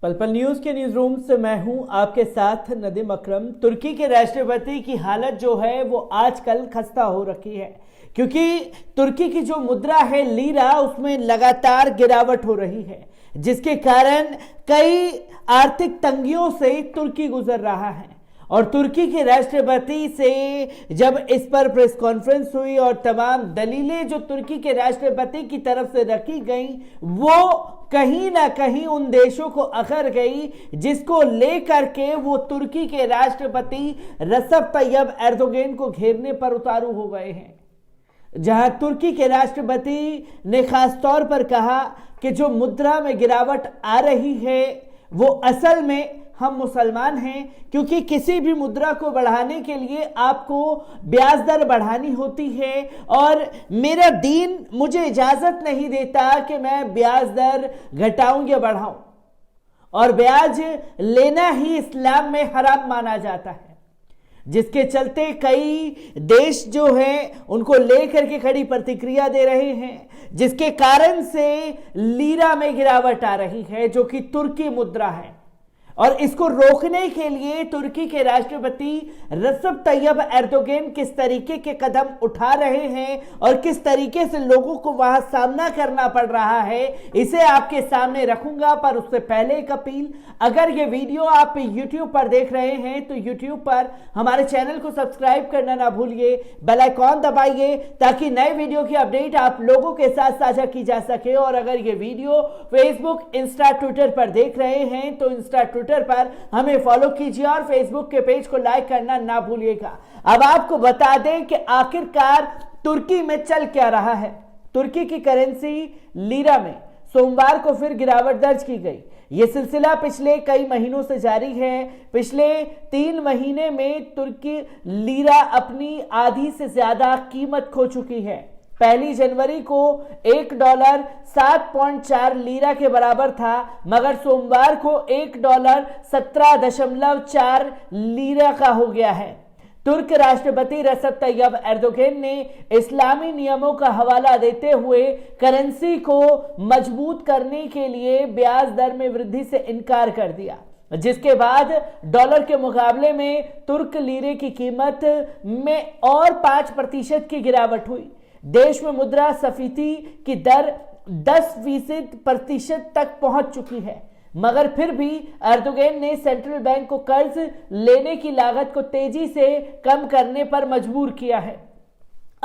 पल पल न्यूज के न्यूज रूम से मैं हूं आपके साथ नदीम अकरम। तुर्की के राष्ट्रपति की हालत जो है वो आजकल खस्ता हो रखी है, क्योंकि तुर्की की जो मुद्रा है लीरा, उसमें लगातार गिरावट हो रही है, जिसके कारण कई आर्थिक तंगियों से तुर्की गुजर रहा है। और तुर्की के राष्ट्रपति से जब इस पर प्रेस कॉन्फ्रेंस हुई और तमाम दलीलें जो तुर्की के राष्ट्रपति की तरफ से रखी गई वो कहीं ना कहीं उन देशों को अखर गई, जिसको लेकर के वो तुर्की के राष्ट्रपति रसब तैयब एर्दोगन को घेरने पर उतारू हो गए हैं। जहां तुर्की के राष्ट्रपति ने खास तौर पर कहा कि जो मुद्रा में गिरावट आ रही है वो असल में हम मुसलमान हैं, क्योंकि किसी भी मुद्रा को बढ़ाने के लिए आपको ब्याज दर बढ़ानी होती है और मेरा दीन मुझे इजाजत नहीं देता कि मैं ब्याज दर घटाऊं या बढ़ाऊं, और ब्याज लेना ही इस्लाम में हराम माना जाता है। जिसके चलते कई देश जो हैं उनको लेकर के खड़ी प्रतिक्रिया दे रहे हैं, जिसके कारण से लीरा में गिरावट आ रही है जो कि तुर्की मुद्रा है। और इसको रोकने के लिए तुर्की के राष्ट्रपति रसब तैयब एर्दोगन किस तरीके के कदम उठा रहे हैं और किस तरीके से लोगों को वहां सामना करना पड़ रहा है, इसे आपके सामने रखूंगा। पर उससे पहले एक अपील, अगर ये वीडियो आप YouTube पर देख रहे हैं तो YouTube पर हमारे चैनल को सब्सक्राइब करना ना भूलिए, बेल आइकॉन दबाइए ताकि नए वीडियो की अपडेट आप लोगों के साथ साझा की जा सके। और अगर ये वीडियो फेसबुक, इंस्टा, ट्विटर पर देख रहे हैं तो इंस्टा, ट्विटर पर हमें फॉलो कीजिए और फेसबुक के पेज को लाइक करना ना भूलिएगा। अब आपको बता दें कि आखिरकार तुर्की में चल क्या रहा है। तुर्की की करेंसी लीरा में सोमवार को फिर गिरावट दर्ज की गई। यह सिलसिला पिछले कई महीनों से जारी है। पिछले 3 महीने में तुर्की लीरा अपनी आधी से ज्यादा कीमत खो चुकी है। 1 जनवरी को $1 7.4 लीरा के बराबर था, मगर सोमवार को $1 17.4 लीरा का हो गया है। तुर्क राष्ट्रपति रसब तैयब एर्दोगन ने इस्लामी नियमों का हवाला देते हुए करेंसी को मजबूत करने के लिए ब्याज दर में वृद्धि से इनकार कर दिया, जिसके बाद डॉलर के मुकाबले में तुर्क लीरे की कीमत में और 5% की गिरावट हुई। देश में मुद्रा स्फीति की दर 10% तक पहुंच चुकी है, मगर फिर भी एर्दोगन ने सेंट्रल बैंक को कर्ज लेने की लागत को तेजी से कम करने पर मजबूर किया है।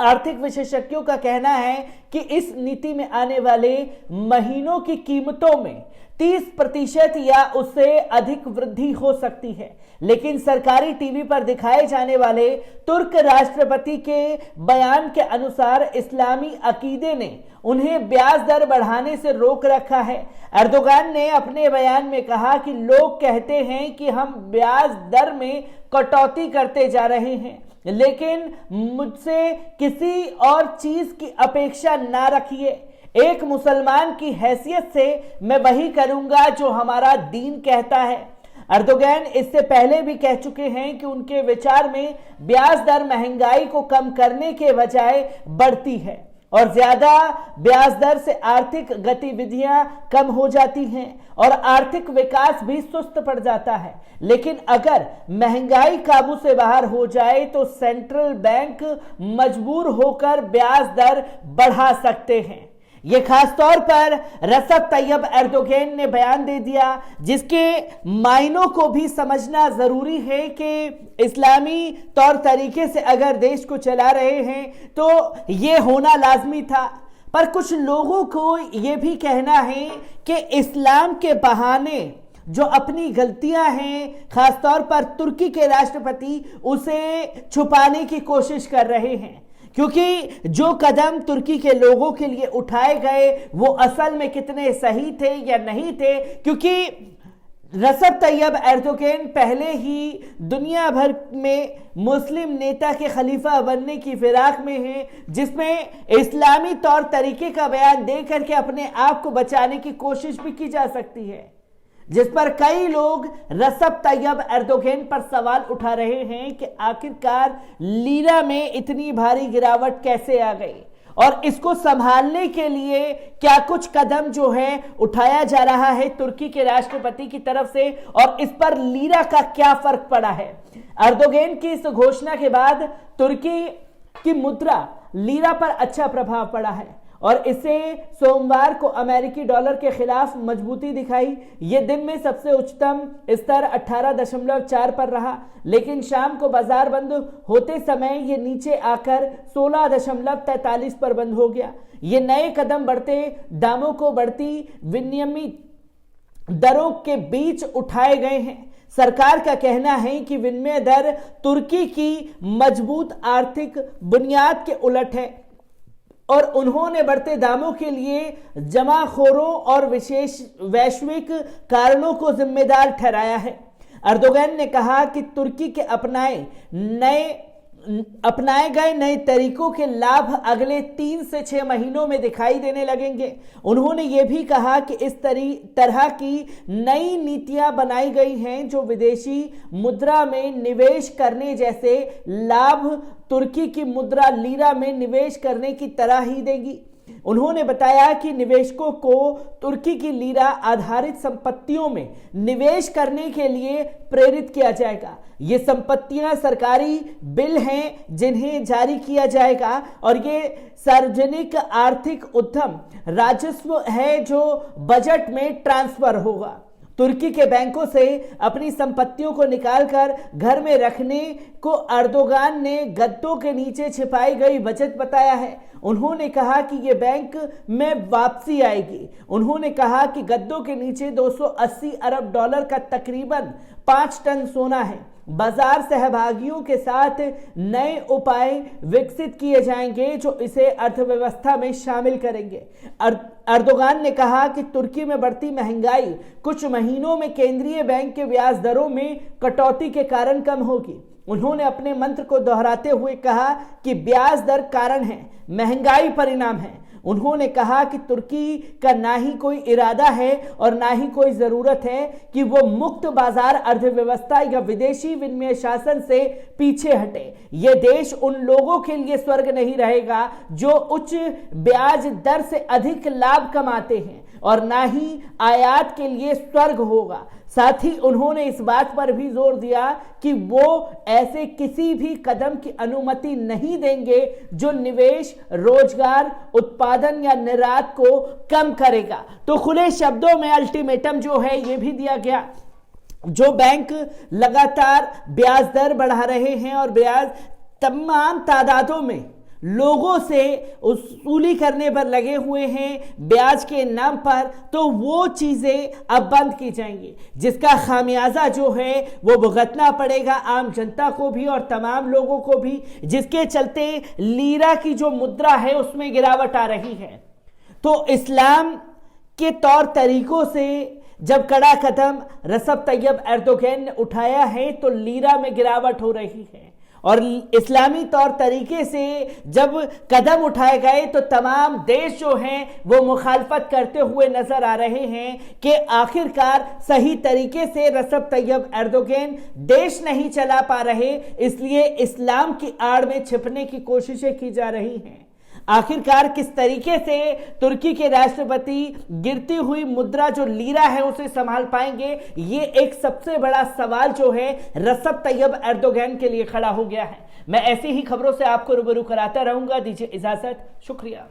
आर्थिक विशेषज्ञों का कहना है कि इस नीति में आने वाले महीनों की कीमतों में 30% या उससे अधिक वृद्धि हो सकती है, लेकिन सरकारी टीवी पर दिखाए जाने वाले तुर्क राष्ट्रपति के बयान के अनुसार इस्लामी अकीदे ने उन्हें ब्याज दर बढ़ाने से रोक रखा है। एर्दोगन ने अपने बयान में कहा कि लोग कहते हैं कि हम ब्याज दर में कटौती करते जा रहे हैं, लेकिन मुझसे किसी और चीज की अपेक्षा ना रखिए। एक मुसलमान की हैसियत से मैं वही करूंगा जो हमारा दीन कहता है। एर्दोगन इससे पहले भी कह चुके हैं कि उनके विचार में ब्याज दर महंगाई को कम करने के बजाय बढ़ती है और ज्यादा ब्याज दर से आर्थिक गतिविधियां कम हो जाती हैं और आर्थिक विकास भी सुस्त पड़ जाता है। लेकिन अगर महंगाई काबू से बाहर हो जाए तो सेंट्रल बैंक मजबूर होकर ब्याज दर बढ़ा सकते हैं। ये खास तौर पर रसब तैयब एर्दोगन ने बयान दे दिया, जिसके मायनों को भी समझना जरूरी है कि इस्लामी तौर तरीके से अगर देश को चला रहे हैं तो ये होना लाजमी था। पर कुछ लोगों को ये भी कहना है कि इस्लाम के बहाने जो अपनी गलतियां हैं, खासतौर पर तुर्की के राष्ट्रपति उसे छुपाने की कोशिश कर रहे हैं, क्योंकि जो कदम तुर्की के लोगों के लिए उठाए गए वो असल में कितने सही थे या नहीं थे। क्योंकि रसब तैयब एर्दोगन पहले ही दुनिया भर में मुस्लिम नेता के खलीफा बनने की फिराक में है, जिसमें इस्लामी तौर तरीके का बयान दे करके अपने आप को बचाने की कोशिश भी की जा सकती है, जिस पर कई लोग रसब तैयब एर्दोगन पर सवाल उठा रहे हैं कि आखिरकार लीरा में इतनी भारी गिरावट कैसे आ गई और इसको संभालने के लिए क्या कुछ कदम जो है उठाया जा रहा है तुर्की के राष्ट्रपति की तरफ से, और इस पर लीरा का क्या फर्क पड़ा है। एर्दोगन की इस घोषणा के बाद तुर्की की मुद्रा लीरा पर अच्छा प्रभाव पड़ा है और इससे सोमवार को अमेरिकी डॉलर के खिलाफ मजबूती दिखाई। यह दिन में सबसे उच्चतम स्तर 18.4 पर रहा, लेकिन शाम को बाजार बंद होते समय यह नीचे आकर 16.43 पर बंद हो गया। ये नए कदम बढ़ते दामों को बढ़ती विनिमय दरों के बीच उठाए गए हैं। सरकार का कहना है कि विनिमय दर तुर्की की मजबूत आर्थिक बुनियाद के उलट है और उन्होंने बढ़ते दामों के लिए जमाखोरों और विशेष वैश्विक कारणों को जिम्मेदार ठहराया है। एर्दोगन ने कहा कि तुर्की के अपनाए गए नए तरीकों के लाभ अगले 3 से 6 महीनों में दिखाई देने लगेंगे। उन्होंने ये भी कहा कि इस तरह की नई नीतियां बनाई गई हैं जो विदेशी मुद्रा में निवेश करने जैसे लाभ तुर्की की मुद्रा लीरा में निवेश करने की तरह ही देगी। उन्होंने बताया कि निवेशकों को तुर्की की लीरा आधारित संपत्तियों में निवेश करने के लिए प्रेरित किया जाएगा। ये संपत्तियां सरकारी बिल हैं जिन्हें जारी किया जाएगा और ये सार्वजनिक आर्थिक उद्यम राजस्व है जो बजट में ट्रांसफर होगा। तुर्की के बैंकों से अपनी संपत्तियों को निकालकर घर में रखने को एर्दोगन ने गद्दों के नीचे छिपाई गई बचत बताया है। उन्होंने कहा कि यह बैंक में वापसी आएगी। उन्होंने कहा कि गद्दों के नीचे 280 अरब डॉलर का तकरीबन 5 टन सोना है। बाजार सहभागियों के साथ नए उपाय विकसित किए जाएंगे जो इसे अर्थव्यवस्था में शामिल करेंगे। एर्दोगन ने कहा कि तुर्की में बढ़ती महंगाई कुछ महीनों में केंद्रीय बैंक के ब्याज दरों में कटौती के कारण कम होगी। उन्होंने अपने मंत्र को दोहराते हुए कहा कि ब्याज दर कारण है, महंगाई परिणाम है। उन्होंने कहा कि तुर्की का ना ही कोई इरादा है और ना ही कोई जरूरत है कि वो मुक्त बाजार अर्थव्यवस्था या विदेशी विनिमय शासन से पीछे हटे। ये देश उन लोगों के लिए स्वर्ग नहीं रहेगा जो उच्च ब्याज दर से अधिक लाभ कमाते हैं और ना ही आयात के लिए स्वर्ग होगा। साथ ही उन्होंने इस बात पर भी जोर दिया कि वो ऐसे किसी भी कदम की अनुमति नहीं देंगे जो निवेश, रोजगार, उत्पादन या निर्यात को कम करेगा। तो खुले शब्दों में अल्टीमेटम जो है ये भी दिया गया। जो बैंक लगातार ब्याज दर बढ़ा रहे हैं और ब्याज तमाम तादादों में लोगों से वसूली करने पर लगे हुए हैं ब्याज के नाम पर, तो वो चीजें अब बंद की जाएंगी जिसका खामियाजा जो है वो भुगतना पड़ेगा आम जनता को भी और तमाम लोगों को भी, जिसके चलते लीरा की जो मुद्रा है उसमें गिरावट आ रही है। तो इस्लाम के तौर तरीकों से जब कड़ा कदम रजब तैयब एर्दोगन ने उठाया है तो लीरा में गिरावट हो रही है और इस्लामी तौर तरीके से जब कदम उठाए गए तो तमाम देश जो हैं वो मुखालफत करते हुए नजर आ रहे हैं कि आखिरकार सही तरीके से रजब तैयब एर्दोगन देश नहीं चला पा रहे, इसलिए इस्लाम की आड़ में छिपने की कोशिशें की जा रही हैं। आखिरकार किस तरीके से तुर्की के राष्ट्रपति गिरती हुई मुद्रा जो लीरा है उसे संभाल पाएंगे, ये एक सबसे बड़ा सवाल जो है रजब तैयब एर्दोगन के लिए खड़ा हो गया है। मैं ऐसी ही खबरों से आपको रूबरू कराता रहूंगा। दीजिए इजाजत, शुक्रिया।